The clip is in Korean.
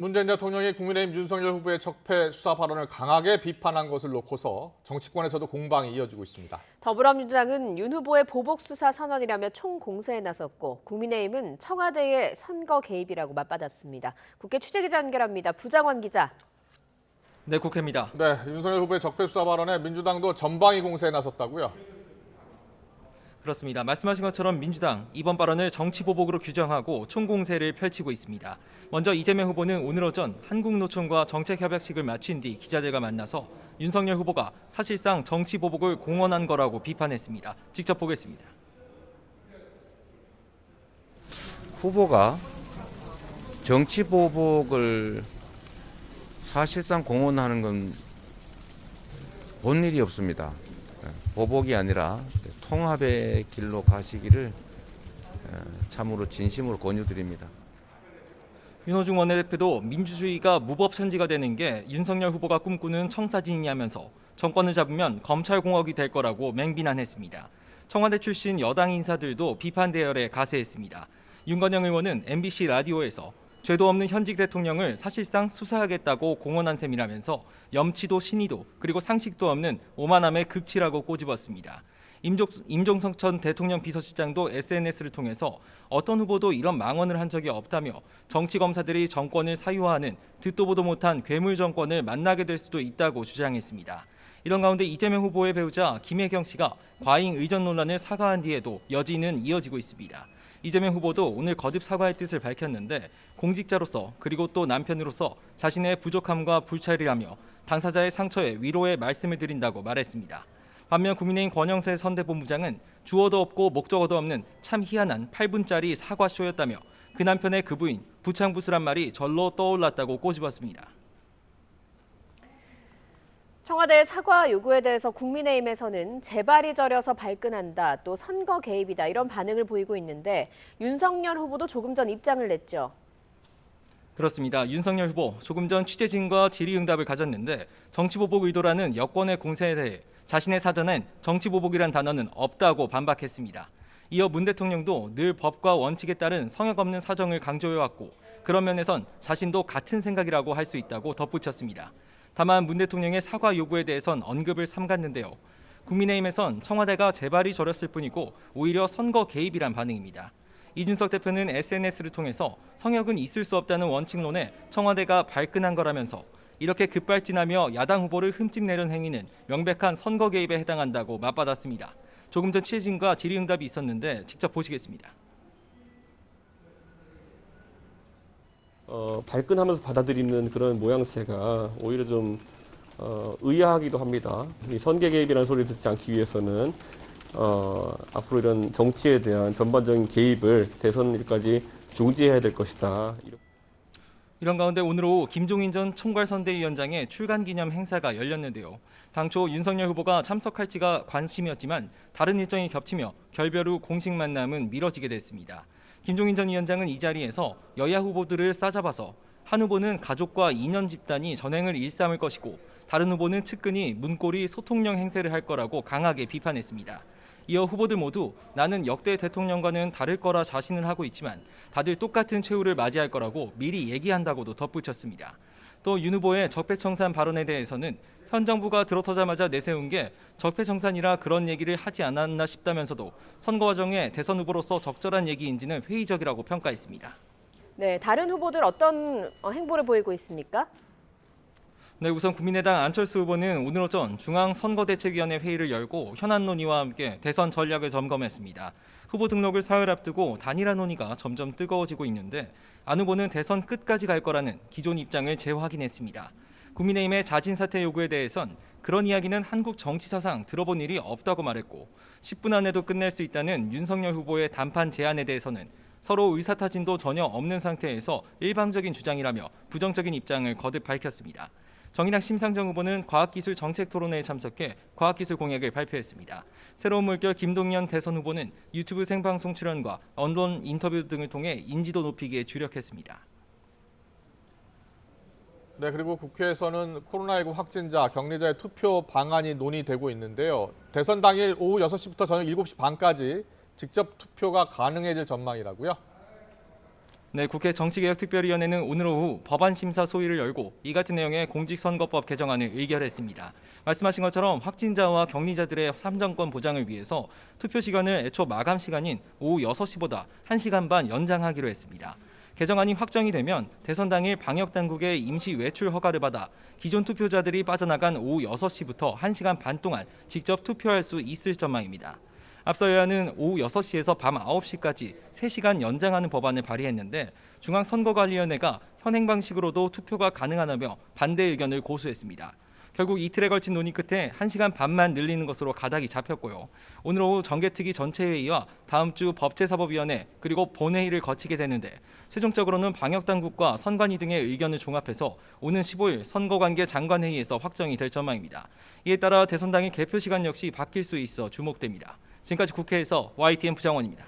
문재인 대통령이 국민의힘 윤석열 후보의 적폐 수사 발언을 강하게 비판한 것을 놓고서 정치권에서도 공방이 이어지고 있습니다. 더불어민주당은 윤 후보의 보복 수사 선언이라며 총공세에 나섰고 국민의힘은 청와대의 선거 개입이라고 맞받았습니다. 국회 취재기자 연결합니다. 부장원 기자. 네, 국회입니다. 네, 윤석열 후보의 적폐 수사 발언에 민주당도 전방위 공세에 나섰다고요? 그렇습니다. 말씀하신 것처럼 민주당 이번 발언을 정치 보복으로 규정하고 총공세를 펼치고 있습니다. 먼저 이재명 후보는 오늘 오전 한국노총과 정책협약식을 마친 뒤 기자들과 만나서 윤석열 후보가 사실상 정치 보복을 공언한 거라고 비판했습니다. 직접 보겠습니다. 후보가 정치 보복을 사실상 공언하는 건 본 일이 없습니다. 보복이 아니라 통합의 길로 가시기를 참으로 진심으로 권유드립니다. 윤호중 원내대표도 민주주의가 무법천지가 되는 게 윤석열 후보가 꿈꾸는 청사진이냐면서 정권을 잡으면 검찰공화국이 될 거라고 맹비난했습니다. 청와대 출신 여당 인사들도 비판 대열에 가세했습니다. 윤건영 의원은 MBC 라디오에서 죄도 없는 현직 대통령을 사실상 수사하겠다고 공언한 셈이라면서 염치도 신의도 그리고 상식도 없는 오만함의 극치라고 꼬집었습니다. 임종석 전 대통령 비서실장도 SNS를 통해서 어떤 후보도 이런 망언을 한 적이 없다며 정치검사들이 정권을 사유화하는 듣도 보도 못한 괴물 정권을 만나게 될 수도 있다고 주장했습니다. 이런 가운데 이재명 후보의 배우자 김혜경 씨가 과잉 의전 논란을 사과한 뒤에도 여지는 이어지고 있습니다. 이재명 후보도 오늘 거듭 사과의 뜻을 밝혔는데 공직자로서 그리고 또 남편으로서 자신의 부족함과 불찰이라며 당사자의 상처에 위로의 말씀을 드린다고 말했습니다. 반면 국민의힘 권영세 선대본부장은 주어도 없고 목적어도 없는 참 희한한 8분짜리 사과쇼였다며 그 남편의 그 부인 부창부수란 말이 절로 떠올랐다고 꼬집었습니다. 청와대의 사과 요구에 대해서 국민의힘에서는 재발이 저려서 발끈한다, 또 선거 개입이다 이런 반응을 보이고 있는데 윤석열 후보도 조금 전 입장을 냈죠. 그렇습니다. 윤석열 후보 조금 전 취재진과 질의응답을 가졌는데 정치보복 의도라는 여권의 공세에 대해 자신의 사전엔 정치보복이란 단어는 없다고 반박했습니다. 이어 문 대통령도 늘 법과 원칙에 따른 성역 없는 사정을 강조해왔고 그런 면에선 자신도 같은 생각이라고 할 수 있다고 덧붙였습니다. 다만 문 대통령의 사과 요구에 대해선 언급을 삼갔는데요. 국민의힘에선 청와대가 재발이 저렸을 뿐이고 오히려 선거 개입이란 반응입니다. 이준석 대표는 SNS를 통해서 성역은 있을 수 없다는 원칙론에 청와대가 발끈한 거라면서 이렇게 급발진하며 야당 후보를 흠집내려는 행위는 명백한 선거 개입에 해당한다고 맞받았습니다. 조금 전 취재진과 질의응답이 있었는데 직접 보시겠습니다. 발끈하면서 받아들이는 그런 모양새가 오히려 좀 의아하기도 합니다. 이 선거 개입이라는 소리를 듣지 않기 위해서는 앞으로 이런 정치에 대한 전반적인 개입을 대선일까지 중지해야 될 것이다. 이런 가운데 오늘 오후 김종인 전 총괄선대위원장의 출간 기념 행사가 열렸는데요. 당초 윤석열 후보가 참석할지가 관심이었지만 다른 일정이 겹치며 결별 후 공식 만남은 미뤄지게 됐습니다. 김종인 전 위원장은 이 자리에서 여야 후보들을 싸잡아서 한 후보는 가족과 인연 집단이 전행을 일삼을 것이고 다른 후보는 측근이 문고리 소통령 행세를 할 거라고 강하게 비판했습니다. 이어 후보들 모두 나는 역대 대통령과는 다를 거라 자신을 하고 있지만 다들 똑같은 최후를 맞이할 거라고 미리 얘기한다고도 덧붙였습니다. 또 윤 후보의 적폐청산 발언에 대해서는 현 정부가 들어서자마자 내세운 게 적폐청산이라 그런 얘기를 하지 않았나 싶다면서도 선거 과정에 대선 후보로서 적절한 얘기인지는 회의적이라고 평가했습니다. 네, 다른 후보들 어떤 행보를 보이고 있습니까? 네, 우선 국민의당 안철수 후보는 오늘 오전 중앙선거대책위원회 회의를 열고 현안 논의와 함께 대선 전략을 점검했습니다. 후보 등록을 사흘 앞두고 단일화 논의가 점점 뜨거워지고 있는데 안 후보는 대선 끝까지 갈 거라는 기존 입장을 재확인했습니다. 국민의힘의 자진 사퇴 요구에 대해선 그런 이야기는 한국 정치사상 들어본 일이 없다고 말했고 10분 안에도 끝낼 수 있다는 윤석열 후보의 단판 제안에 대해서는 서로 의사타진도 전혀 없는 상태에서 일방적인 주장이라며 부정적인 입장을 거듭 밝혔습니다. 정인학 심상정 후보는 과학기술정책토론회에 참석해 과학기술 공약을 발표했습니다. 새로운 물결 김동연 대선 후보는 유튜브 생방송 출연과 언론 인터뷰 등을 통해 인지도 높이기에 주력했습니다. 네, 그리고 국회에서는 코로나19 확진자, 격리자의 투표 방안이 논의되고 있는데요. 대선 당일 오후 6시부터 저녁 7시 반까지 직접 투표가 가능해질 전망이라고요? 네, 국회 정치개혁특별위원회는 오늘 오후 법안 심사 소위를 열고 이 같은 내용의 공직선거법 개정안을 의결했습니다. 말씀하신 것처럼 확진자와 격리자들의 참정권 보장을 위해서 투표 시간을 애초 마감 시간인 오후 6시보다 1시간 반 연장하기로 했습니다. 개정안이 확정이 되면 대선 당일 방역당국의 임시 외출 허가를 받아 기존 투표자들이 빠져나간 오후 6시부터 1시간 반 동안 직접 투표할 수 있을 전망입니다. 앞서 여야는 오후 6시에서 밤 9시까지 3시간 연장하는 법안을 발의했는데 중앙선거관리위원회가 현행 방식으로도 투표가 가능하다며 반대 의견을 고수했습니다. 결국 이틀에 걸친 논의 끝에 1시간 반만 늘리는 것으로 가닥이 잡혔고요. 오늘 오후 정개특위 전체회의와 다음 주 법제사법위원회 그리고 본회의를 거치게 되는데 최종적으로는 방역당국과 선관위 등의 의견을 종합해서 오는 15일 선거관계 장관회의에서 확정이 될 전망입니다. 이에 따라 대선당의 개표 시간 역시 바뀔 수 있어 주목됩니다. 지금까지 국회에서 YTN 부장원입니다.